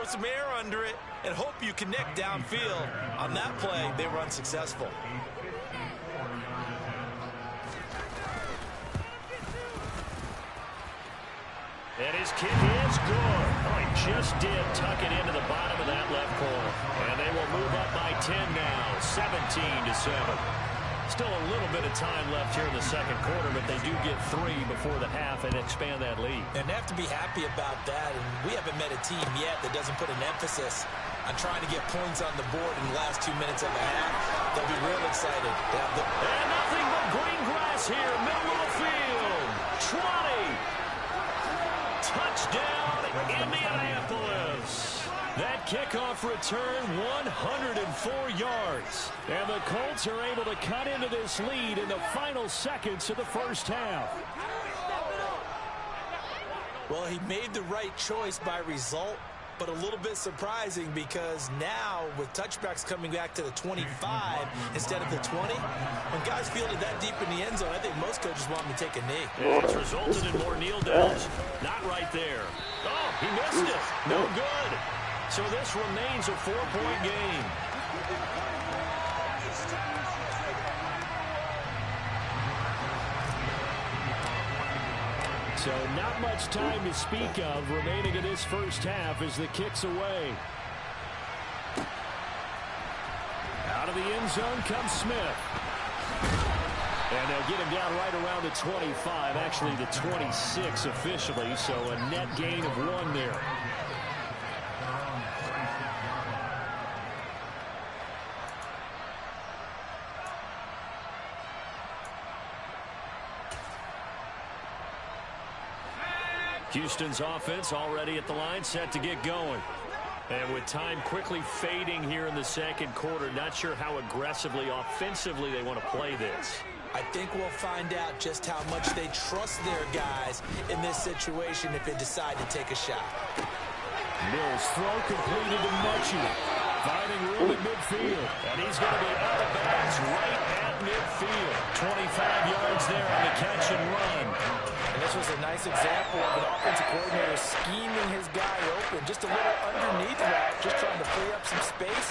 some air under it and hope you connect downfield. On that play, they were unsuccessful. And his kick is good. Oh, he just did tuck it into the bottom of that left corner. And they will move up by 10 now, 17-7. Still a little bit of time left here in the second quarter, but they do get 3 before the half and expand that lead. And they have to be happy about that. And we haven't met a team yet that doesn't put an emphasis on trying to get points on the board in the last 2 minutes of the half. They'll be real excited. And nothing but green grass here, middle of the field. 20. Touchdown, Indianapolis. That kickoff return, 104 yards. And the Colts are able to cut into this lead in the final seconds of the first half. Well, he made the right choice by result, but a little bit surprising because now with touchbacks coming back to the 25 instead of the 20, when guys field it that deep in the end zone, I think most coaches want them to take a knee. It's resulted in more kneel downs. Not right there. Oh, he missed it. No good. So this remains a 4-point game. So not much time to speak of remaining in this first half as the kick's away. Out of the end zone comes Smith. And they'll get him down right around the 25, actually the 26 officially, so a net gain of 1 there. Houston's offense already at the line, set to get going. And with time quickly fading here in the second quarter, not sure how aggressively, offensively they want to play this. I think we'll find out just how much they trust their guys in this situation if they decide to take a shot. Mills throw completed to Mechie. Finding room at midfield. And he's going to be out of bounds right at midfield. 25 yards there on the catch and run. And this was a nice example of an offensive coordinator scheming his guy open. Just a little underneath route, just trying to free up some space.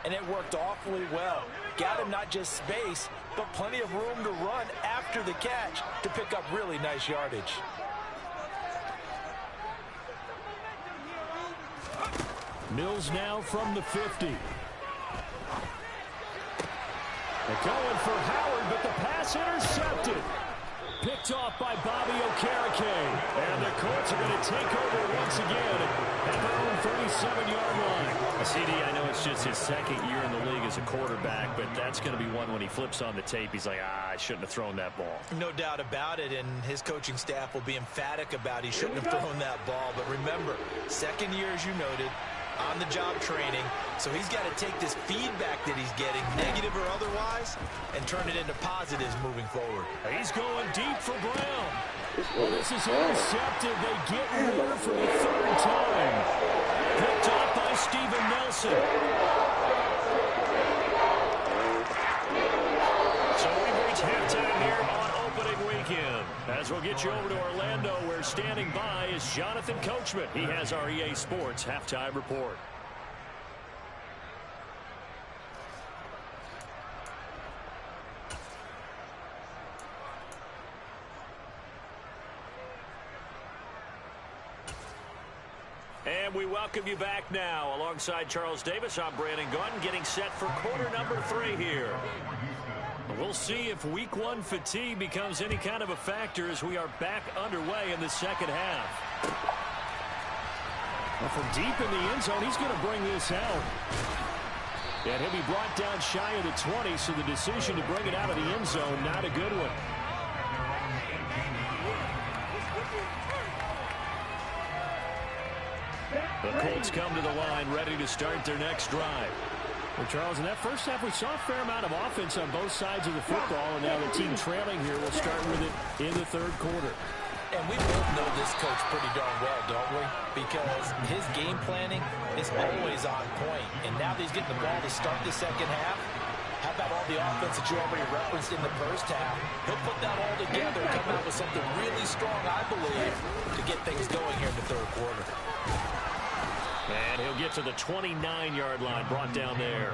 And it worked awfully well. Got him not just space, but plenty of room to run after the catch to pick up really nice yardage. Mills now from the 50. They're going for Howard, but the pass intercepted. Picked off by Bobby Okereke. And the Colts are going to take over once again at their own 37-yard line. CD, I know it's just his second year in the league as a quarterback, but that's going to be one when he flips on the tape. He's like, I shouldn't have thrown that ball. No doubt about it, and his coaching staff will be emphatic about he shouldn't have thrown that ball. But remember, second year, as you noted, on-the-job training, so he's got to take this feedback that he's getting, negative or otherwise, and turn it into positives moving forward. He's going deep for Brown. Well, this is intercepted. They get Moore for the 3rd time. Picked off by Steven Nelson. So we've reached halftime here on opening weekend. As we'll get you over to Orlando, where standing by is Jonathan Coachman. He has our EA Sports halftime report. And we welcome you back now. Alongside Charles Davis, I'm Brandon Gaudin, getting set for quarter number 3 here. We'll see if week 1 fatigue becomes any kind of a factor as we are back underway in the second half. Well, from deep in the end zone, he's going to bring this out. And he'll be brought down shy of the 20, so the decision to bring it out of the end zone, not a good one. The Colts come to the line, ready to start their next drive. Well, Charles, in that first half, we saw a fair amount of offense on both sides of the football, and now the team trailing here will start with it in the third quarter. And we both know this coach pretty darn well, don't we? Because his game planning is always on point. And now that he's getting the ball to start the second half, how about all the offense that you already referenced in the first half? He'll put that all together and come out with something really strong, I believe, to get things going here in the third quarter. And he'll get to the 29-yard line, brought down there.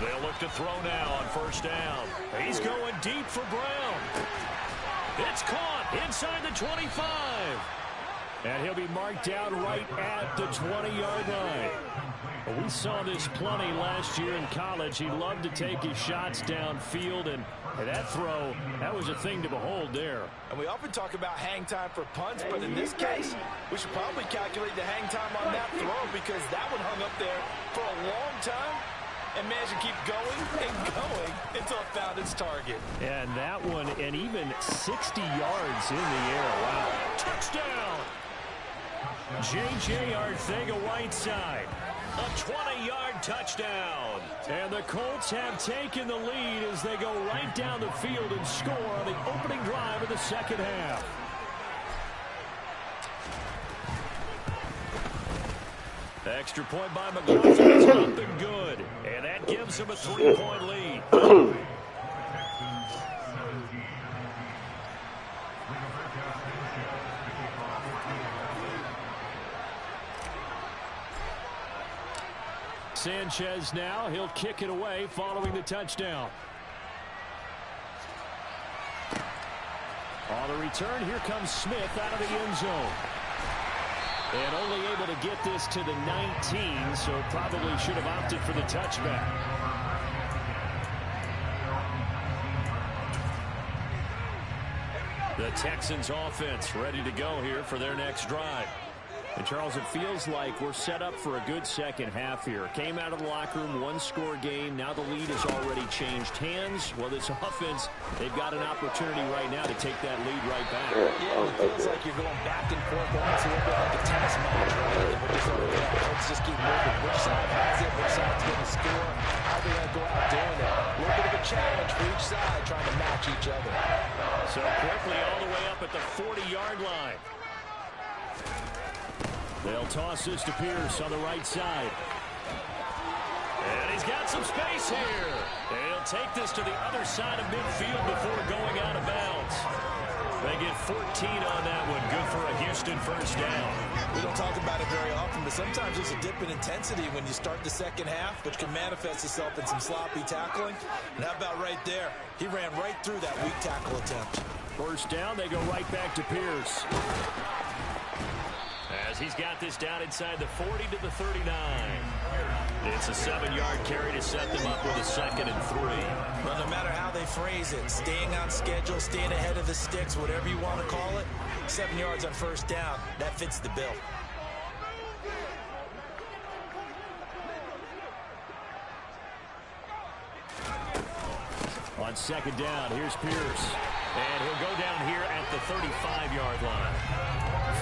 They'll look to throw now on first down. He's going deep for Brown. It's caught inside the 25. And he'll be marked down right at the 20-yard line. Well, we saw this plenty last year in college. He loved to take his shots downfield, and that throw, that was a thing to behold there. And we often talk about hang time for punts, but in this case, we should probably calculate the hang time on that throw because that one hung up there for a long time and managed to keep going and going until it found its target. And that one, and even 60 yards in the air. Wow. Touchdown! J.J. Arcega-Whiteside. A 20-yard touchdown. And the Colts have taken the lead as they go right down the field and score on the opening drive of the second half. Extra point by McLaughlin is up and good. And that gives him a 3-point lead. Sanchez now, he'll kick it away following the touchdown. On the return, here comes Smith out of the end zone. And only able to get this to the 19, so probably should have opted for the touchback. The Texans offense ready to go here for their next drive. And, Charles, it feels like we're set up for a good second half here. Came out of the locker room, one-score game. Now the lead has already changed hands. Well, this offense, they've got an opportunity right now to take that lead right back. Yeah, it feels like you're going back and forth, almost a little bit like a tennis match, right? And we're just over there. Let's just keep moving. Which side has it? Which side's going to score? How are they going to go out doing it? A little bit of a challenge for each side, trying to match each other. So quickly all the way up at the 40-yard line. They'll toss this to Pierce on the right side. And he's got some space here. And he'll take this to the other side of midfield before going out of bounds. They get 14 on that one. Good for a Houston first down. We don't talk about it very often, but sometimes there's a dip in intensity when you start the second half, which can manifest itself in some sloppy tackling. And how about right there? He ran right through that weak tackle attempt. First down, they go right back to Pierce. As he's got this down inside the 40 to the 39. It's a 7-yard carry to set them up with a 2nd and 3. Well, no matter how they phrase it, staying on schedule, staying ahead of the sticks, whatever you want to call it, 7 yards on first down, that fits the bill. On second down, here's Pierce. And he'll go down here at the 35-yard line.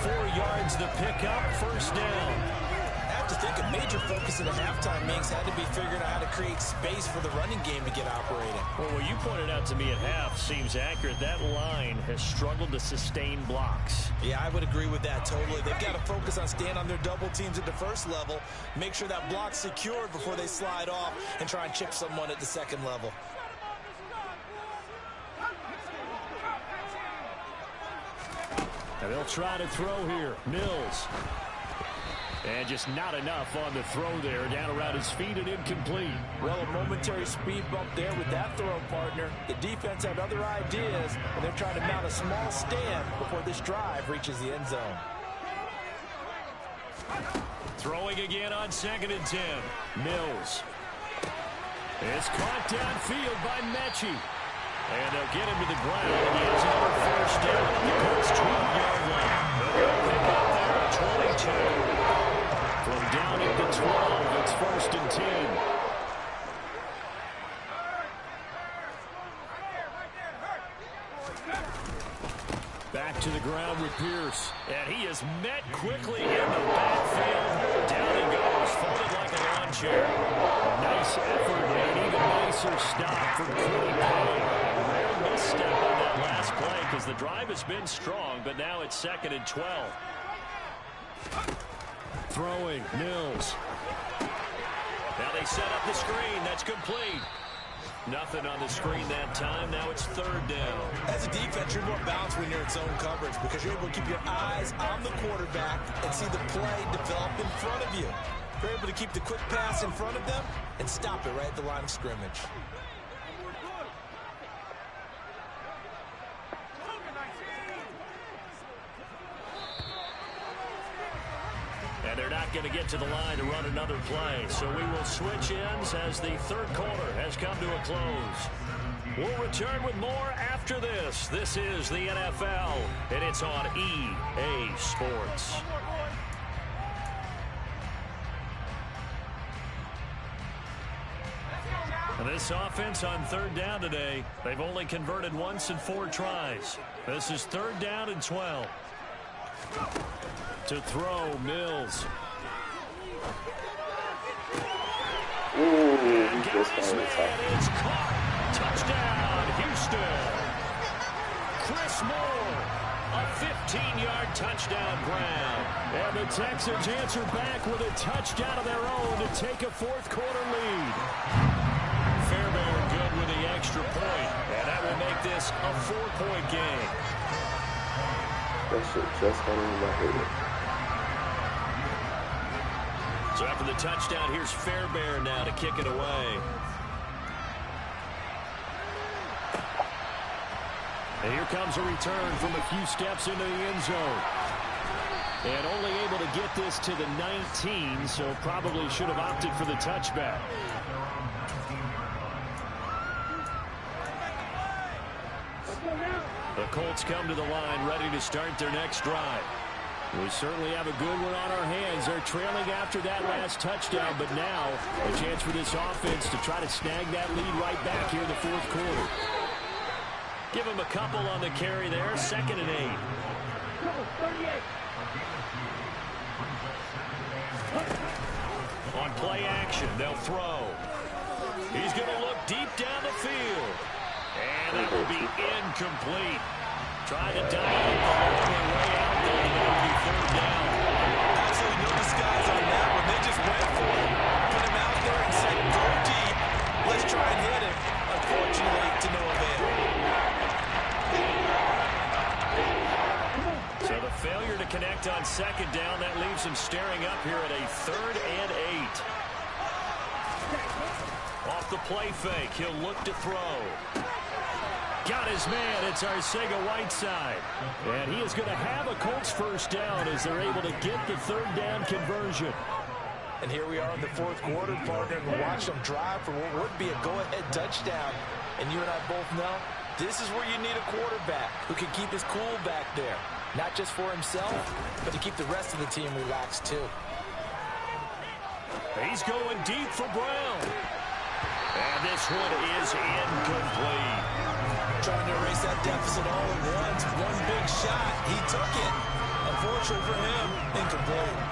4 yards the pickup, first down. I have to think a major focus in the halftime meetings had to be figuring out how to create space for the running game to get operating. Well, what you pointed out to me at half seems accurate. That line has struggled to sustain blocks. Yeah, I would agree with that totally. They've got to focus on staying on their double teams at the first level, make sure that block's secured before they slide off and try and chip someone at the second level. And they'll try to throw here. Mills. And just not enough on the throw there. Down around his feet and incomplete. Well, a momentary speed bump there with that throw, partner. The defense had other ideas, and they're trying to mount a small stand before this drive reaches the end zone. Throwing again on 2nd and 10. Mills. It's caught downfield by Mechie. And they'll get him to the ground. And he has another first down on the Colts' 12-yard line. They'll pick up there at 22. From down at the 12, it's 1st and 10. Back to the ground with Pierce. And he is met quickly in the backfield. Down he goes, folded like a lawn chair. Nice effort and an even nicer stop from Quiddy Pay. Rare misstep on that last play because the drive has been strong, but now it's 2nd and 12. Throwing, Mills. Now they set up the screen. That's complete. Nothing on the screen that time. Now it's third down. As a defense, you're more balanced when you're in zone coverage because you're able to keep your eyes on the quarterback and see the play develop in front of you. You're able to keep the quick pass in front of them and stop it right at the line of scrimmage. And they're not going to get to the line to run another play. So we will switch ends as the third quarter has come to a close. We'll return with more after this. This is the NFL, and it's on EA Sports. And this offense on third down today, they've only converted once in 4 tries. This is third down and 12. To throw, Mills. He just found it. It's caught. Touchdown, Houston. Chris Moore, a 15-yard touchdown grab. And the Texans answer back with a touchdown of their own to take a fourth quarter lead. Fairbairn good with the extra point, and that will make this a 4-point game. That shit just got in my head. So after the touchdown, here's Fairbairn now to kick it away. And here comes a return from a few steps into the end zone. And only able to get this to the 19, so probably should have opted for the touchback. The Colts come to the line ready to start their next drive. We certainly have a good one on our hands. They're trailing after that last touchdown, but now a chance for this offense to try to snag that lead right back here in the fourth quarter. Give them a couple on the carry there. 2nd and 8. On play action, they'll throw. He's going to look deep down the field. And that will be incomplete. Trying to dive their way out there. That will be third down. Absolutely no disguise on that one. They just went for it. Put him out there and said, go deep. Let's try and hit him. Unfortunately, to no avail. So the failure to connect on 2nd down, that leaves him staring up here at a 3rd and 8. Off the play fake, he'll look to throw. Got his man. It's Arcega-Whiteside. And he is going to have a Colts first down as they're able to get the 3rd down conversion. And here we are in the fourth quarter, partner, and watch them drive for what would be a go-ahead touchdown. And you and I both know this is where you need a quarterback who can keep his cool back there. Not just for himself, but to keep the rest of the team relaxed too. He's going deep for Brown. And this one is incomplete. Trying to erase that deficit all at once. One big shot. He took it. Unfortunately for him, incomplete.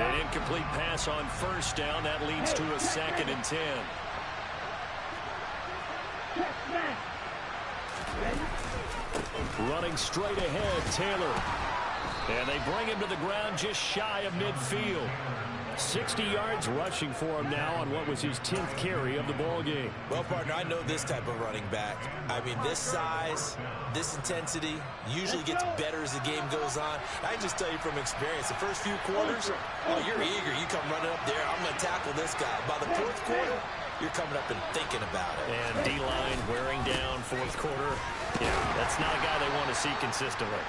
An incomplete pass on first down. That leads to a 2nd and 10. Running straight ahead, Taylor. And they bring him to the ground just shy of midfield. 60 yards rushing for him now on what was his 10th carry of the ball game. Well, partner, I know this type of running back. I mean, this size, this intensity usually gets better as the game goes on. I can just tell you from experience, the first few quarters, oh, you're eager. You come running up there, I'm going to tackle this guy. By the fourth quarter, you're coming up and thinking about it. And D-line wearing down fourth quarter. Yeah, that's not a guy they want to see consistently.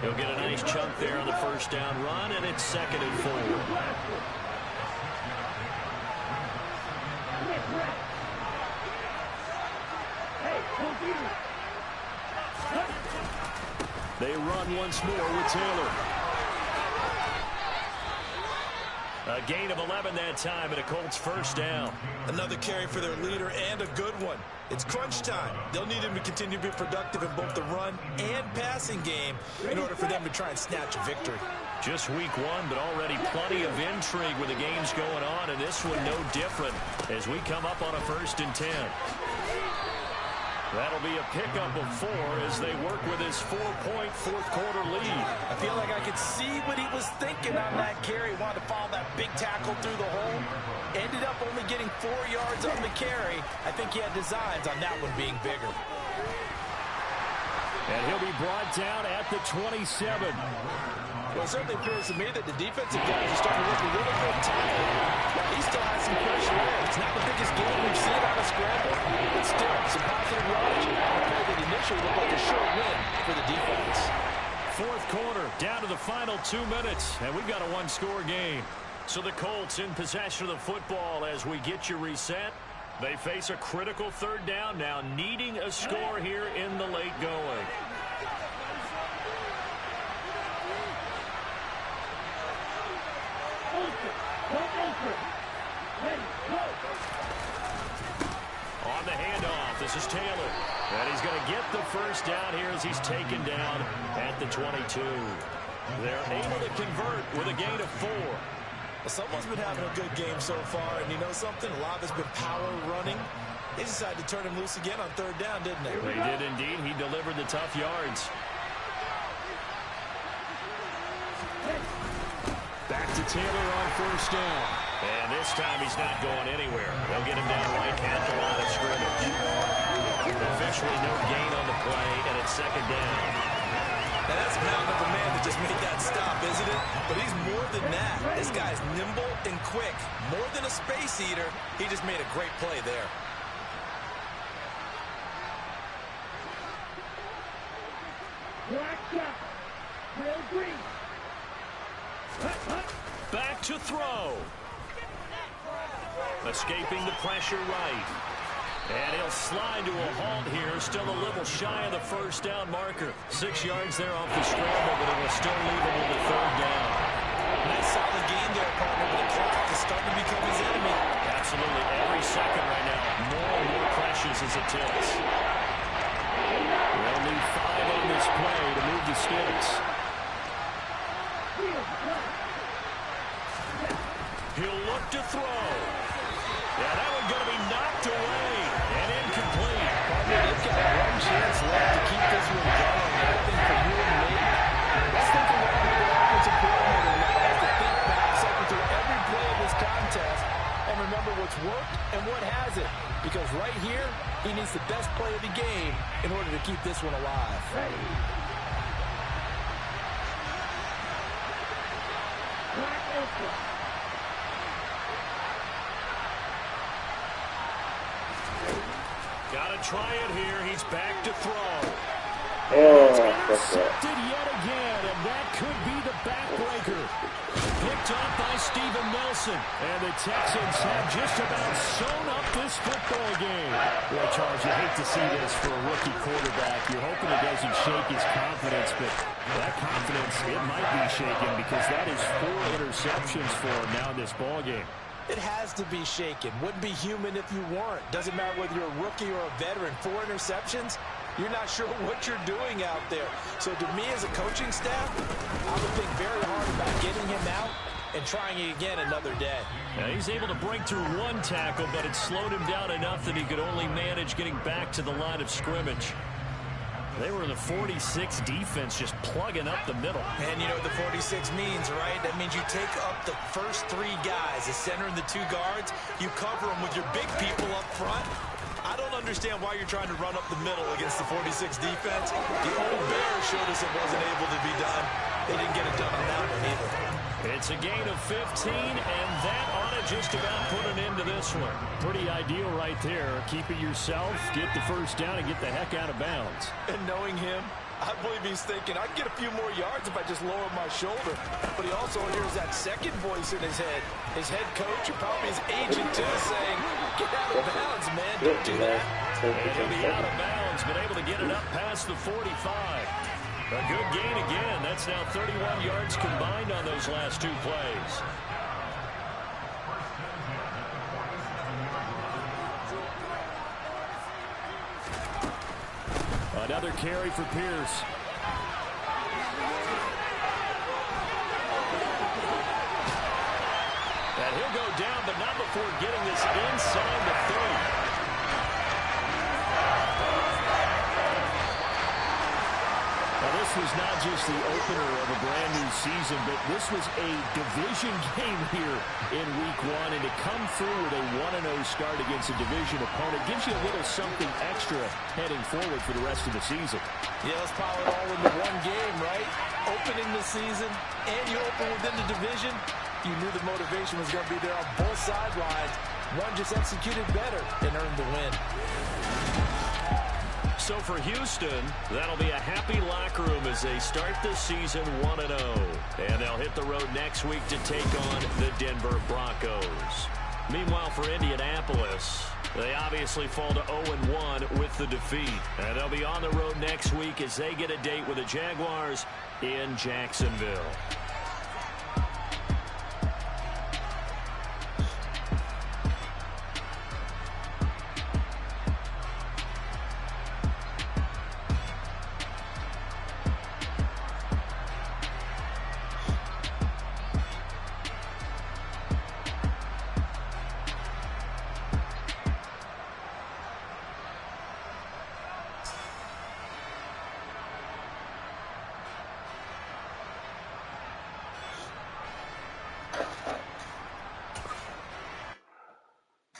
He'll get a nice chunk there on the first down run, and it's 2nd and 4. They run once more with Taylor. A gain of 11 that time, and a Colts first down. Another carry for their leader, and a good one. It's crunch time. They'll need him to continue to be productive in both the run and passing game in order for them to try and snatch a victory. Just week 1, but already plenty of intrigue with the games going on, and this one no different as we come up on a 1st and 10. That'll be a pickup of 4 as they work with his 4-point fourth-quarter lead. I feel like I could see what he was thinking on that carry. Wanted to follow that big tackle through the hole. Ended up only getting 4 yards on the carry. I think he had designs on that one being bigger. And he'll be brought down at the 27. Well, it certainly appears to me that the defensive guys are starting to look a little bit tired. He still has some pressure in. It's not the biggest game we've seen on a scramble, but still, some positive yardage. A play that initially looked like a short win for the defense. Fourth quarter, down to the final 2 minutes, and we've got a one-score game. So the Colts in possession of the football as we get you reset. They face a critical third down now, needing a score here in the late going. On the handoff, this is Taylor. And he's going to get the first down here as he's taken down at the 22. They're able to convert with a gain of 4. Well, someone's been having a good game so far, and you know something? A lot has been power running. They decided to turn him loose again on third down, didn't they? They did indeed. He delivered the tough yards. Back to Taylor on first down. And this time he's not going anywhere. They'll get him down right at the line of scrimmage. Officially no gain on the play, and it's second down. Now that's a mountain of a man that just made that stop, isn't it? But he's more than that. This guy's nimble and quick. More than a space eater, he just made a great play there. Back to throw. Escaping the pressure right. And he'll slide to a halt here. Still a little shy of the first down marker. 6 yards there off the scramble, but it will still leave him with a third down. Nice solid game there, partner, but the clock is starting to become his enemy. Absolutely every second right now. More and more precious as it tilts. They'll need 5 on this play to move the sticks. He'll look to throw. Yeah, that one's going to be knocked away and incomplete. They've got one chance left to keep this one going. I think for you and me, let's think of what the offensive coordinator now has to think back, cycle through every play of this contest, and remember what's worked and what hasn't. Because right here, he needs the best play of the game in order to keep this one alive. Got to try it here. He's back to throw. Oh, It's that's that. intercepted yet again, and that could be the backbreaker. Picked up by Steven Nelson. And the Texans have just about sewn up this football game. Boy, Charles, you hate to see this for a rookie quarterback. You're hoping it doesn't shake his confidence, but that confidence, it might be shaken because that is 4 interceptions for him now in this ball game. It has to be shaken. Wouldn't be human if you weren't. Doesn't matter whether you're a rookie or a veteran. 4 interceptions, you're not sure what you're doing out there. So to me as a coaching staff, I would think very hard about getting him out and trying it again another day. Now he's able to break through 1 tackle, but it slowed him down enough that he could only manage getting back to the line of scrimmage. They were the 46 defense just plugging up the middle. And you know what the 46 means, right? That means you take up the first 3 guys, the center and the 2 guards. You cover them with your big people up front. I don't understand why you're trying to run up the middle against the 46 defense. The old Bears showed us it wasn't able to be done. They didn't get it done on that one either. It's a gain of 15, and that ought to just about put an end to this one. Pretty ideal right there. Keep it yourself, get the first down, and get the heck out of bounds. And knowing him, I believe he's thinking, I'd get a few more yards if I just lower my shoulder. But he also hears that second voice in his head. His head coach, or probably his agent too, saying, get out of bounds, man. Don't do that. And he'll be out of bounds, but able to get it up past the 45. A good gain again. That's now 31 yards combined on those last 2 plays. Another carry for Pierce. And he'll go down, but not before getting this inside the 30. was not just the opener of a brand new season, but this was a division game here in Week 1. And to come through with a 1-0 start against a division opponent gives you a little something extra heading forward for the rest of the season. Yeah, let's pile it all into one game, right? Opening the season, and you open within the division. You knew the motivation was going to be there on both sidelines. One just executed better and earned the win. So for Houston, that'll be a happy locker room as they start the season 1-0. And they'll hit the road next week to take on the Denver Broncos. Meanwhile, for Indianapolis, they obviously fall to 0-1 with the defeat. And they'll be on the road next week as they get a date with the Jaguars in Jacksonville.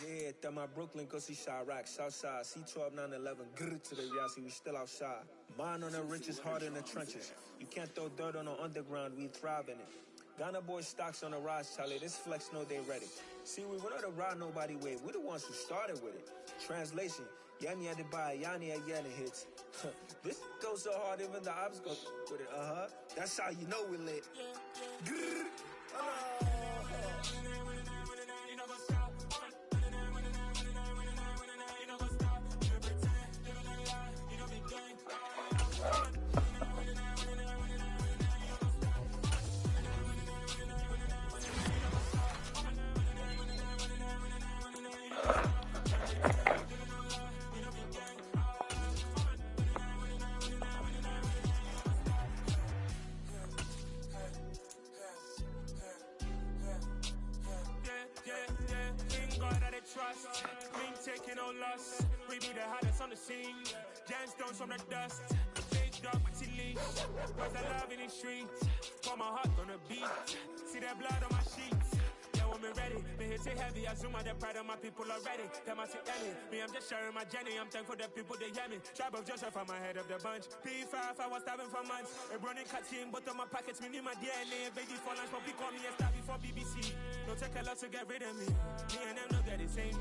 Yeah, that my Brooklyn, go see Chirac, Southside, C12, 911, grr to the Yassi, we still outside. Mine on the riches, hard in the trenches. You can't throw dirt on the underground, we thrive in it. Ghana boys stocks on the rise, Charlie, this flex know they ready. See, we were not to ride nobody way, we the ones who started with it. Translation, Yanni had to buy, Yanni had yelling hits. This goes so hard, even the ops go with it, That's how you know we lit. Grr. Trust, we ain't taking no loss. We be the hottest on the scene. Gemstones from the dust. Big dog with your leash. Where's the love in the streets? Got my heart on the beat. See that blood on my sheets. Yeah, when me ready, me hit it heavy. I zoom out the pride of my people already. Them I see Ellie. Me, I'm just sharing my journey. I'm thankful that people they hear me. Tribe of Joseph, I'm ahead of the bunch. P5, I was starving for months. A running cut team, but on my pockets, me need my DNA. Baby for lunch, but we call me a star before BBC. Don't take a lot to get rid of me. Me and them don't get the same.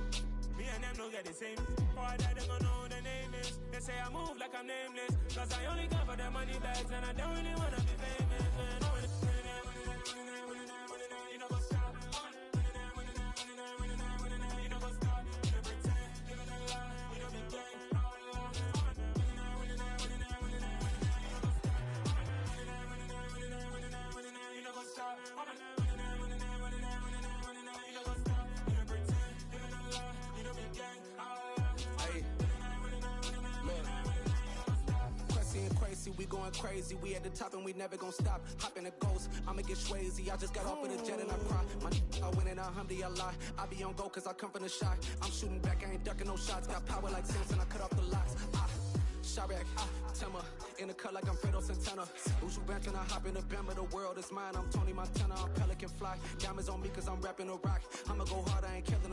Me and them don't get the same. Boy, that they gonna know who the name is. They say I move like I'm nameless. Cause I only come for the money bags and I don't really wanna be famous, man. You know what's up? You know what's up? You pretend, you know the lie, you know the game. You know what's up? We going crazy, we at the top and we never gonna stop. Hop in a ghost, I'ma get swayzy. I just got off of the jet and I cry. My I win in Alhamdulillah. I be on go cause I come from the shot. I'm shooting back, I ain't ducking no shots. Got power like Samson, I cut off the locks. Chirac, Timmer, in the cut like I'm Fredo Santana. Usual bench and I hop in the Bama, the world is mine. I'm Tony Montana, I'm Pelican Fly. Diamonds on me cause I'm rapping a rock. I'ma go hard, I ain't killing